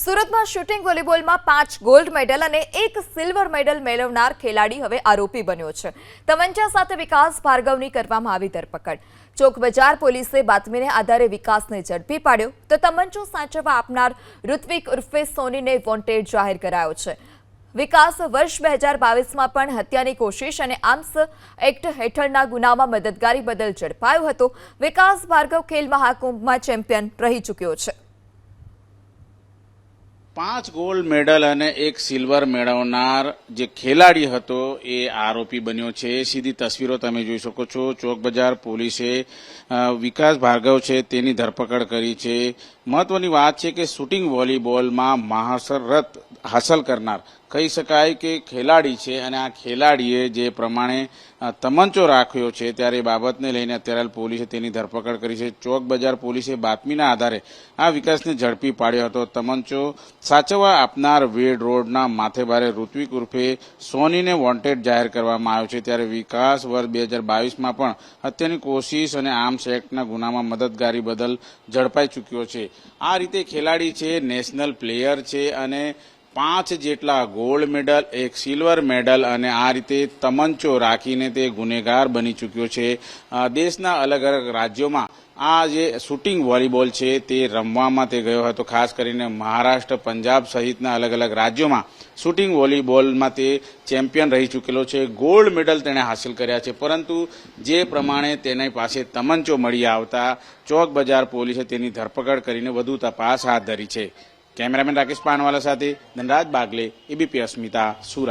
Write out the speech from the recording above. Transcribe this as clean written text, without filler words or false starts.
સુરતમાં shooting વોલીબોલમાં 5 gold medal અને 1 silver medal મેળવનાર ખેલાડી હવે આરોપી બન્યો છે। તમંચા સાથે વિકાસ ભાર્ગવની કરવામાં આવી ધરપકડ। ચોક બજાર પોલીસે બાતમીને આધારે વિકાસને ઝડપી પાડ્યો તો તમંચો સાચવવા આપનાર ઋત્વિક ઉર્ફે સોનીને વોન્ટેડ જાહેર કરાયો છે। વિકાસ વર્ષ 2022માં પણ હત્યાની કોશિશ અને આર્મ્સ એક્ટ હેઠળના ગુનામાં મદદગારી બદલ ઝડપાયો હતો। વિકાસ ભાર્ગવ ખેલ મહાકુંભમાં ચેમ્પિયન રહી ચૂક્યો છે। 5 ગોલ્ડ મેડલ અને 1 સિલ્વર મેળવનાર જે ખેલાડી હતો એ આરોપી બન્યો છે। સીધી તસવીરો તમે જોઈ શકો છો। ચોક બજાર પોલીસે વિકાસ ભાર્ગવ છે તેની ધરપકડ કરી છે। મહત્વની વાત છે કે શૂટિંગ વોલીબોલમાં મહારથ હાંસલ કરનાર કહી શકાય કે ખેલાડી છે અને આ ખેલાડીએ જે પ્રમાણે તમંચો રાખ્યો છે ત્યારે બાબતને લઈને અત્યારે પોલીસે તેની ધરપકડ કરી છે। ચોક બજાર પોલીસે બાતમીના આધારે આ વિકાસને ઝડપી પાડ્યો હતો। તમંચો સાચવવા આપનાર વેડ રોડના માથેભારે ઋત્વિક ઉર્ફે સોનીને વોન્ટેડ જાહેર કરવામાં આવ્યો છે। ત્યારે વિકાસ વર્ષ 2022માં પણ હત્યાની કોશિશ અને આર્મ્સ એક્ટના ગુનામાં મદદગારી બદલ ઝડપાઈ ચૂક્યો છે। આ રીતે ખેલાડી છે, નેશનલ પ્લેયર છે અને 5 જેટલા ગોલ્ડ મેડલ, 1 સિલ્વર મેડલ અને આ રીતે તમંચો રાખીને તે ગુનેગાર બની ચૂક્યો છે। દેશના અલગ અલગ રાજ્યોમાં આ જે શૂટિંગ વોલીબોલ છે તે રમવામાં તે ગયો હતો। ખાસ કરીને મહારાષ્ટ્ર, પંજાબ સહિતના અલગ અલગ રાજ્યોમાં શૂટિંગ વોલીબોલમાં તે ચેમ્પિયન રહી ચૂકેલો છે। ગોલ્ડ મેડલ તેણે હાંસલ કર્યા છે, પરંતુ જે પ્રમાણે તેની પાસે તમંચો મળી આવતા ચોક બજાર પોલીસે તેની ધરપકડ કરીને વધુ તપાસ હાથ ધરી છે। કેમેરામેન રાકેશ પાનવાલા સાથે ધનરાજ બાગલે, એબીપી અસ્મિતા, સુરત।